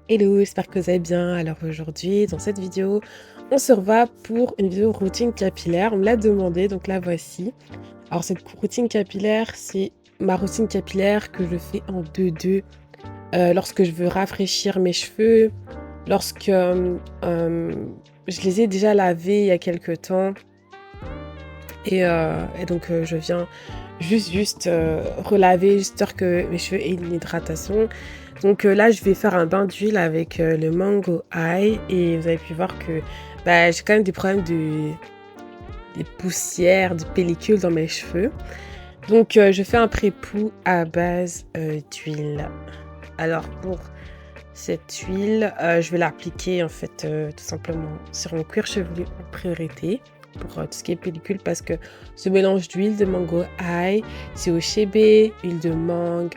Hello, j'espère que vous allez bien. Alors aujourd'hui, dans cette vidéo, on se revoit pour une vidéo routine capillaire. On me l'a demandé, donc la voici. Alors cette routine capillaire, c'est ma routine capillaire que je fais en 2-2 lorsque je veux rafraîchir mes cheveux, lorsque je les ai déjà lavés il y a quelques temps et donc je viens juste relaver, histoire que mes cheveux aient une hydratation. Donc là, je vais faire un bain d'huile avec le Mango Eye et vous avez pu voir que j'ai quand même des problèmes des poussières, de pellicules dans mes cheveux. Donc je fais un pré-poux à base d'huile. Alors pour cette huile, je vais l'appliquer en fait tout simplement sur mon cuir chevelu en priorité pour tout ce qui est pellicule, parce que ce mélange d'huile de Mango Eye, COCB, huile de mangue,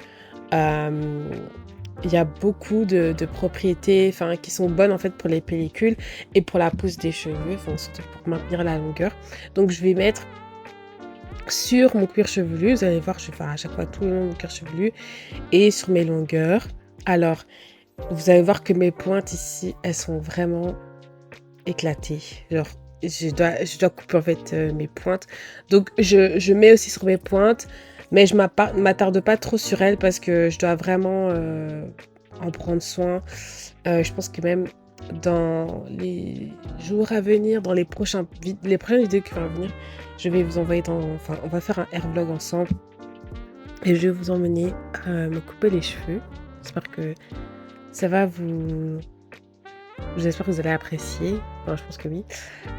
il y a beaucoup de propriétés qui sont bonnes en fait pour les pellicules et pour la pousse des cheveux, surtout pour maintenir la longueur. Donc je vais mettre sur mon cuir chevelu, vous allez voir, je vais faire à chaque fois tout le long de mon cuir chevelu et sur mes longueurs. Alors, vous allez voir que mes pointes ici, elles sont vraiment éclatées. Genre, je dois couper en fait mes pointes. Donc, je mets aussi sur mes pointes, mais je m'attarde pas trop sur elles parce que je dois vraiment en prendre soin. Je pense que même dans les jours à venir, dans les prochaines vidéos qui vont venir, je vais vous envoyer on va faire un hair vlog ensemble et je vais vous emmener me couper les cheveux. J'espère que ça va j'espère que vous allez apprécier. Enfin, je pense que oui.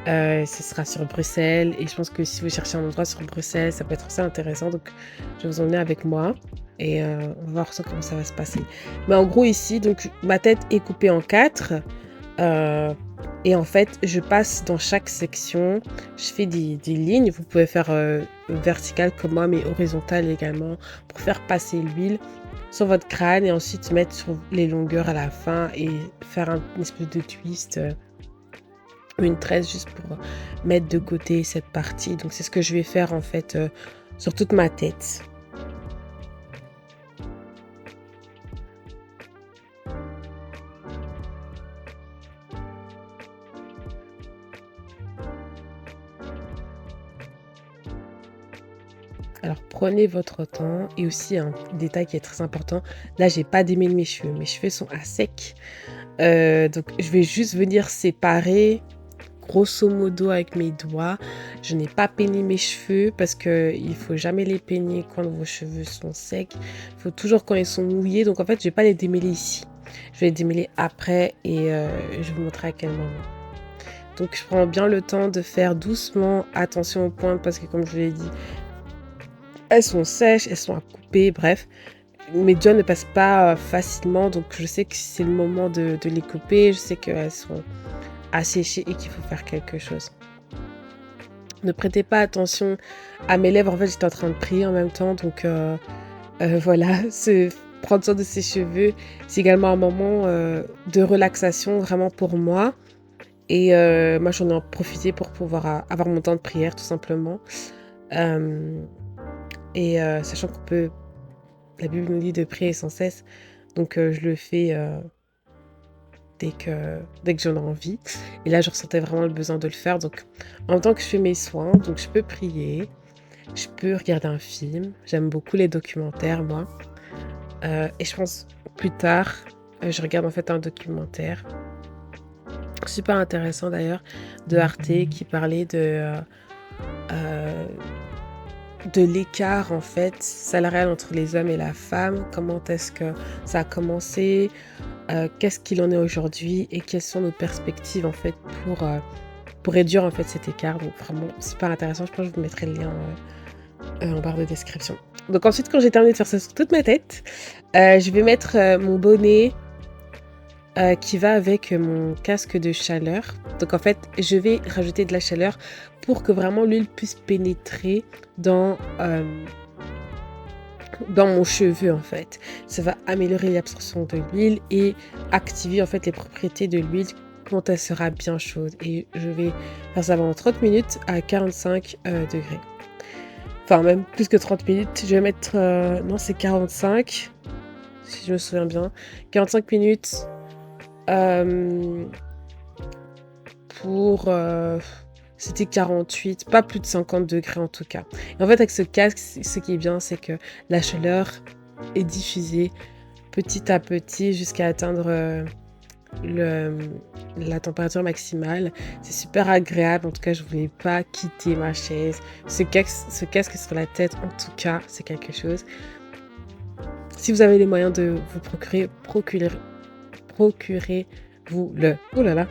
Ce sera sur Bruxelles et je pense que si vous cherchez un endroit sur Bruxelles, ça peut être assez intéressant. Donc, je vais vous emmener avec moi et on va voir comment ça va se passer. Mais en gros, ici, donc, ma tête est coupée en 4. Et en fait, je passe dans chaque section. Je fais des lignes. Vous pouvez faire verticales comme moi, mais horizontales également, pour faire passer l'huile sur votre crâne et ensuite mettre sur les longueurs à la fin et faire une espèce de twist, une tresse juste pour mettre de côté cette partie. Donc c'est ce que je vais faire en fait sur toute ma tête. Alors prenez votre temps et aussi un détail qui est très important, là j'ai pas démêlé mes cheveux sont à sec. Donc je vais juste venir séparer grosso modo avec mes doigts. Je n'ai pas peigné mes cheveux parce que il faut jamais les peigner quand vos cheveux sont secs. Il faut toujours quand ils sont mouillés. Donc en fait, je vais pas les démêler ici. Je vais les démêler après et je vais vous montrer à quel moment. Donc je prends bien le temps de faire doucement attention aux pointes parce que comme je vous l'ai dit, elles sont sèches, elles sont à couper, bref. Mes doigts ne passent pas facilement, donc je sais que c'est le moment de les couper. Je sais qu'elles sont asséchées et qu'il faut faire quelque chose. Ne prêtez pas attention à mes lèvres. En fait, j'étais en train de prier en même temps. Donc, voilà. Prendre soin de ses cheveux, c'est également un moment de relaxation vraiment pour moi. Et moi, j'en ai en profité pour pouvoir avoir mon temps de prière, tout simplement. Sachant la Bible nous dit de prier sans cesse. Donc, je le fais dès que j'en ai envie. Et là, je ressentais vraiment le besoin de le faire. Donc, en même temps que je fais mes soins, donc je peux prier, je peux regarder un film. J'aime beaucoup les documentaires, moi. Et je pense plus tard, je regarde en fait un documentaire super intéressant d'ailleurs de Arte qui parlait de l'écart en fait salarial entre les hommes et la femme. Comment est-ce que ça a commencé? Qu'est-ce qu'il en est aujourd'hui et quelles sont nos perspectives en fait pour réduire en fait cet écart. Donc vraiment super intéressant, je pense que je vous mettrai le lien en barre de description. Donc ensuite, quand j'ai terminé de faire ça sur toute ma tête, je vais mettre mon bonnet qui va avec mon casque de chaleur. Donc en fait, je vais rajouter de la chaleur pour que vraiment l'huile puisse pénétrer dans mon cheveu en fait. Ça va améliorer l'absorption de l'huile et activer en fait les propriétés de l'huile quand elle sera bien chaude. Et je vais faire ça pendant 30 minutes à 45 degrés. Enfin même plus que 30 minutes. Je vais mettre... non c'est 45 si je me souviens bien. 45 minutes euh, pour... c'était 48, pas plus de 50 degrés en tout cas. Et en fait, avec ce casque, ce qui est bien, c'est que la chaleur est diffusée petit à petit jusqu'à atteindre le, la température maximale. C'est super agréable. En tout cas, je voulais pas quitter ma chaise. Ce casque sur la tête, en tout cas, c'est quelque chose. Si vous avez les moyens de vous procurez-vous le. Oh là là.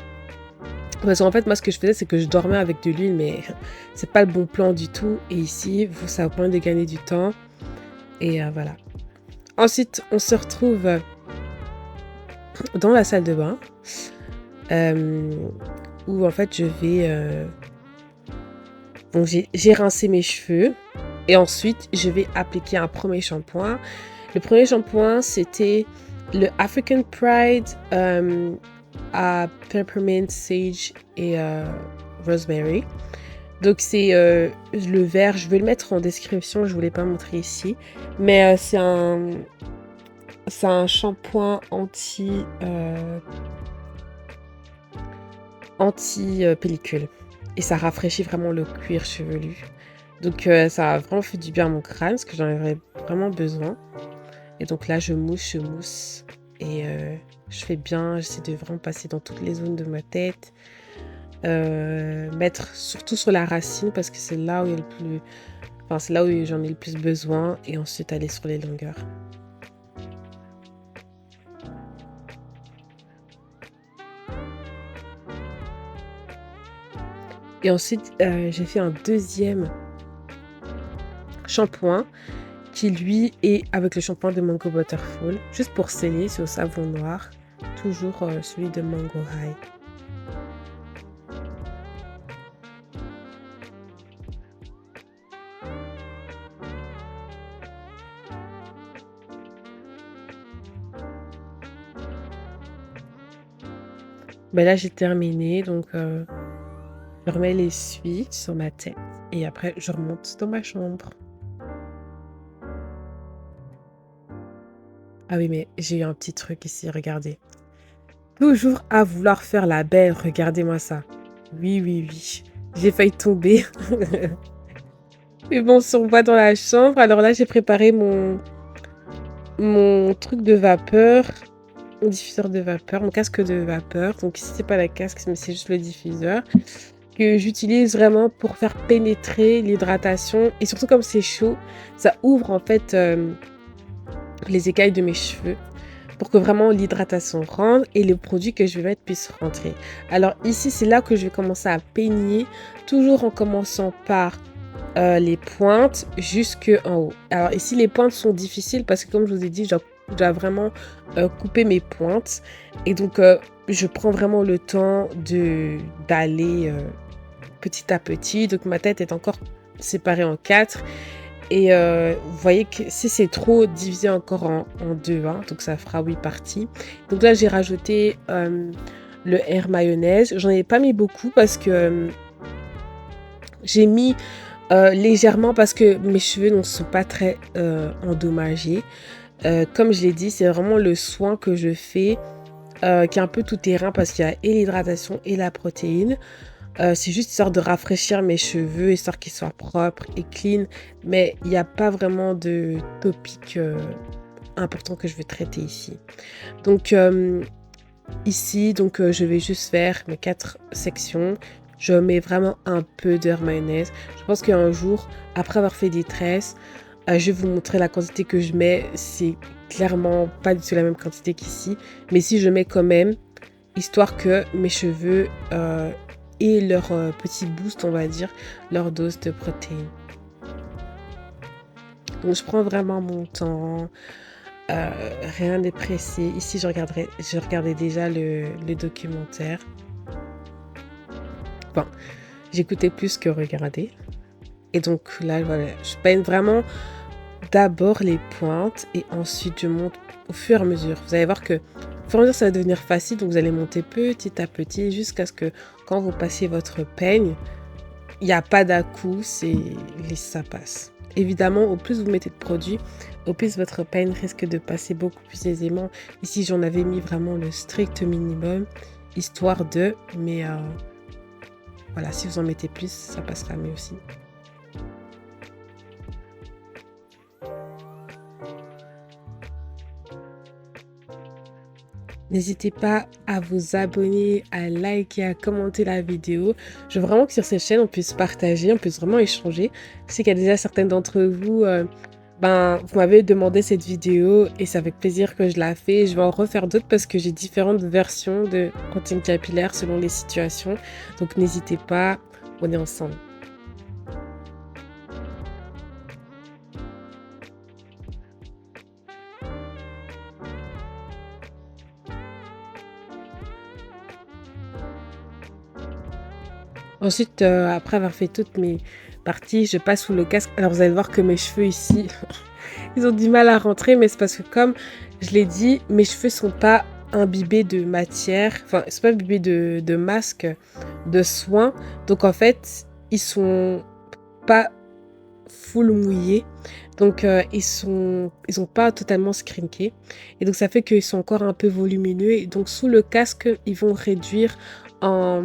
Parce qu'en fait, moi, ce que je faisais, c'est que je dormais avec de l'huile, mais c'est pas le bon plan du tout. Et ici, ça vous permet de gagner du temps. Et voilà. Ensuite, on se retrouve dans la salle de bain, où en fait, je vais... donc, j'ai rincé mes cheveux. Et ensuite, je vais appliquer un premier shampoing. Le premier shampoing, c'était le African Pride à Peppermint, Sage et Rosemary. Donc c'est le vert, je vais le mettre en description, je ne voulais pas montrer ici. Mais c'est un shampoing anti-pellicule. Et ça rafraîchit vraiment le cuir chevelu. Donc ça a vraiment fait du bien à mon crâne, parce que j'en avais vraiment besoin. Et donc là, je mousse. Et je fais bien, j'essaie de vraiment passer dans toutes les zones de ma tête. Mettre surtout sur la racine, parce que c'est là où il y a le plus... Enfin, c'est là où j'en ai le plus besoin. Et ensuite, aller sur les longueurs. Et ensuite, j'ai fait un deuxième shampoing qui lui est avec le shampoing de Mango Butterfall, juste pour sceller, c'est au savon noir, toujours celui de Mango High. Ben là j'ai terminé, donc je remets l'essuie sur ma tête et après je remonte dans ma chambre. Ah oui, mais j'ai eu un petit truc ici, regardez. Toujours à vouloir faire la belle, regardez-moi ça. Oui. J'ai failli tomber. Mais bon, on se revoit dans la chambre. Alors là, j'ai préparé mon truc de vapeur, mon diffuseur de vapeur, mon casque de vapeur. Donc ici, c'est pas la casque, mais c'est juste le diffuseur que j'utilise vraiment pour faire pénétrer l'hydratation. Et surtout, comme c'est chaud, ça ouvre en fait les écailles de mes cheveux pour que vraiment l'hydratation rentre et les produits que je vais mettre puissent rentrer. Alors ici, c'est là que je vais commencer à peigner, toujours en commençant par les pointes jusque en haut. Alors ici, les pointes sont difficiles parce que comme je vous ai dit, je dois vraiment couper mes pointes. Et donc, je prends vraiment le temps d'aller petit à petit. Donc, ma tête est encore séparée en 4. Et vous voyez que si c'est trop divisé encore en 2, hein, donc ça fera 8 parties. Donc là, j'ai rajouté le air mayonnaise. J'en ai pas mis beaucoup parce que j'ai mis légèrement parce que mes cheveux ne sont pas très endommagés. Comme je l'ai dit, c'est vraiment le soin que je fais qui est un peu tout terrain parce qu'il y a et l'hydratation et la protéine. C'est juste histoire de rafraîchir mes cheveux, histoire qu'ils soient propres et clean. Mais il n'y a pas vraiment de topic important que je veux traiter ici. Donc ici, je vais juste faire mes 4 sections. Je mets vraiment un peu d'heure mayonnaise. Je pense qu'un jour, après avoir fait des tresses, je vais vous montrer la quantité que je mets. C'est clairement pas du tout la même quantité qu'ici. Mais si je mets quand même, histoire que mes cheveux aient leur petit boost, on va dire, leur dose de protéines. Donc je prends vraiment mon temps. Rien n'est pressé. Ici, je regardais déjà le documentaire. Bon, j'écoutais plus que regarder. Et donc là, voilà, je peigne vraiment d'abord les pointes et ensuite je monte au fur et à mesure. Vous allez voir que au fur et à mesure, ça va devenir facile. Donc vous allez monter petit à petit jusqu'à ce que quand vous passez votre peigne, il n'y a pas d'à-coup, ça passe. évidemment, au plus vous mettez de produits, au plus votre peigne risque de passer beaucoup plus aisément. Ici, j'en avais mis vraiment le strict minimum, histoire de, mais voilà, si vous en mettez plus, ça passera mieux aussi. N'hésitez pas à vous abonner, à liker, à commenter la vidéo. Je veux vraiment que sur cette chaîne, on puisse partager, on puisse vraiment échanger. Je sais qu'il y a déjà certains d'entre vous, vous m'avez demandé cette vidéo et c'est avec plaisir que je la fais. Je vais en refaire d'autres parce que j'ai différentes versions de routine capillaire selon les situations. Donc n'hésitez pas, on est ensemble. Ensuite, après avoir fait toutes mes parties, je passe sous le casque. Alors vous allez voir que mes cheveux ici, ils ont du mal à rentrer, mais c'est parce que comme je l'ai dit, mes cheveux sont pas imbibés de matière, enfin, ils sont pas imbibés de masque, de soin. Donc en fait, ils sont pas full mouillés. Donc ils ont pas totalement scrinké. Et donc ça fait qu'ils sont encore un peu volumineux. Et donc sous le casque, ils vont réduire en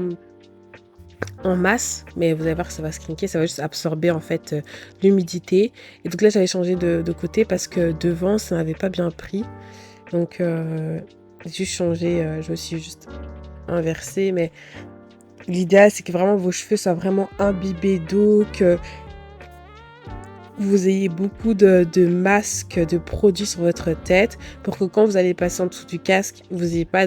masse, mais vous allez voir que ça va scrinker, ça va juste absorber en fait l'humidité. Et donc là j'avais changé de côté parce que devant ça n'avait pas bien pris. Donc j'ai juste changé, je me suis juste inversée, mais l'idéal c'est que vraiment vos cheveux soient vraiment imbibés d'eau, que vous ayez beaucoup de masques, de produits sur votre tête pour que quand vous allez passer en dessous du casque, vous n'ayez pas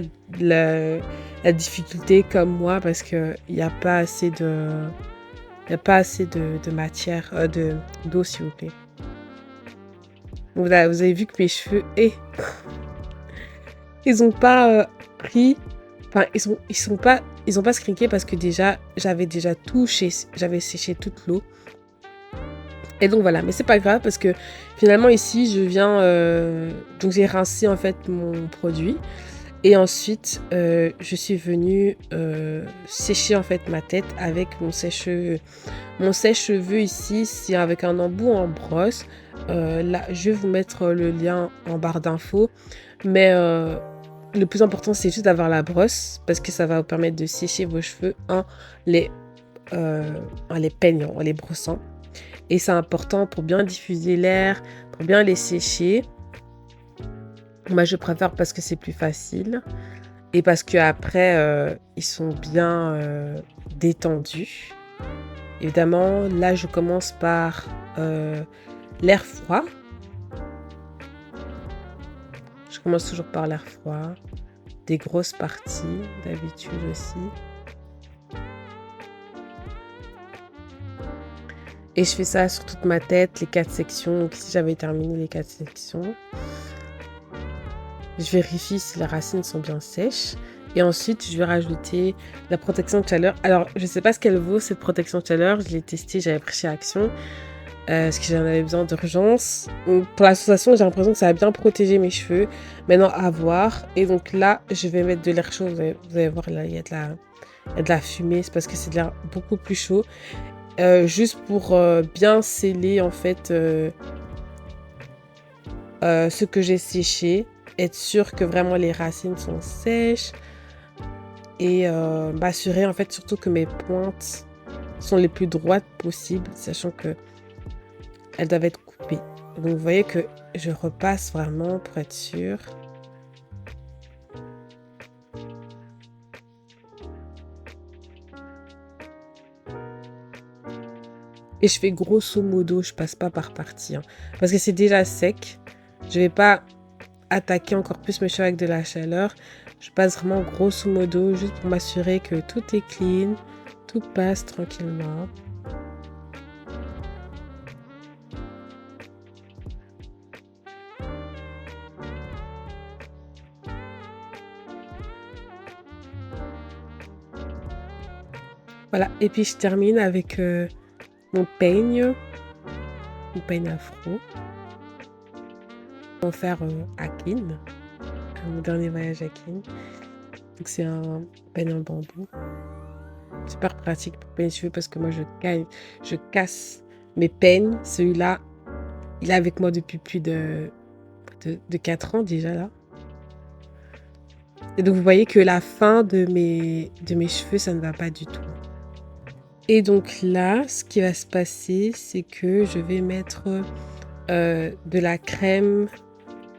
la difficulté comme moi parce qu'il n'y a pas assez de matière, d'eau s'il vous plaît. Voilà, vous avez vu que mes cheveux, ils ont pas pris, enfin ils ont pas scrinké parce que déjà j'avais déjà j'avais séché toute l'eau. Et donc voilà, mais c'est pas grave parce que finalement ici je viens, donc j'ai rincé en fait mon produit et ensuite je suis venue sécher en fait ma tête avec mon sèche-cheveux. Mon sèche-cheveux ici c'est avec un embout en brosse. Là je vais vous mettre le lien en barre d'infos, mais le plus important c'est juste d'avoir la brosse parce que ça va vous permettre de sécher vos cheveux les, en les peignant, en les brossant. Et c'est important pour bien diffuser l'air, pour bien les sécher. Moi, je préfère parce que c'est plus facile et parce qu'après, ils sont bien détendus. Évidemment, là, je commence par l'air froid. Je commence toujours par l'air froid. Des grosses parties, d'habitude aussi. Et je fais ça sur toute ma tête, les 4 sections. Donc ici, j'avais terminé les 4 sections. Je vérifie si les racines sont bien sèches. Et ensuite, je vais rajouter la protection de chaleur. Alors, je ne sais pas ce qu'elle vaut, cette protection de chaleur. Je l'ai testée, j'avais pris chez Action. Parce que j'en avais besoin d'urgence. Pour l'association, j'ai l'impression que ça a bien protégé mes cheveux. Maintenant, à voir. Et donc là, je vais mettre de l'air chaud. Vous allez voir, là, il y a de la fumée. C'est parce que c'est de l'air beaucoup plus chaud. Juste pour bien sceller, en fait, ce que j'ai séché. Être sûr que vraiment les racines sont sèches. Et m'assurer, en fait, surtout que mes pointes sont les plus droites possibles. Sachant que elles doivent être coupées. Donc vous voyez que je repasse vraiment pour être sûre. Et je fais grosso modo, je passe pas par partie. Hein, parce que c'est déjà sec. Je vais pas attaquer encore plus mes cheveux avec de la chaleur. Je passe vraiment grosso modo juste pour m'assurer que tout est clean. Tout passe tranquillement. Voilà, et puis je termine avec mon peigne afro. On va faire à Keene, mon dernier voyage à Keene. Donc c'est un peigne en bambou. Super pratique pour peindre les cheveux parce que moi je casse mes peignes. Celui-là, Il est avec moi depuis plus de 4 ans déjà là. Et donc vous voyez que la fin de mes cheveux, ça ne va pas du tout. Et donc là, ce qui va se passer, c'est que je vais mettre de la crème,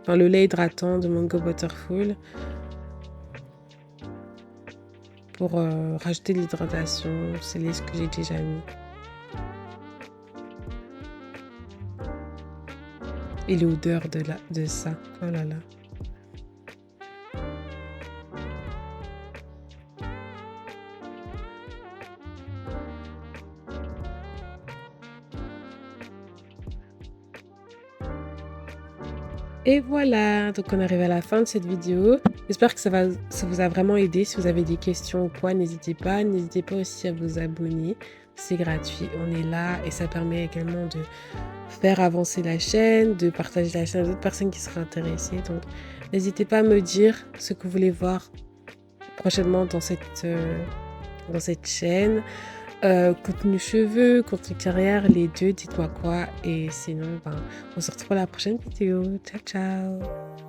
enfin le lait hydratant de Mango Butterful pour rajouter de l'hydratation. C'est ce que j'ai déjà mis. Et l'odeur de ça. Oh là là. Et voilà, donc on arrive à la fin de cette vidéo. J'espère que ça vous a vraiment aidé. Si vous avez des questions ou quoi, n'hésitez pas. N'hésitez pas aussi à vous abonner. C'est gratuit, on est là et ça permet également de faire avancer la chaîne, de partager la chaîne à d'autres personnes qui seraient intéressées. Donc n'hésitez pas à me dire ce que vous voulez voir prochainement dans cette chaîne. Contenu cheveux, contenu carrière, les deux, dites-moi quoi. Et sinon, on se retrouve à la prochaine vidéo. Ciao, ciao!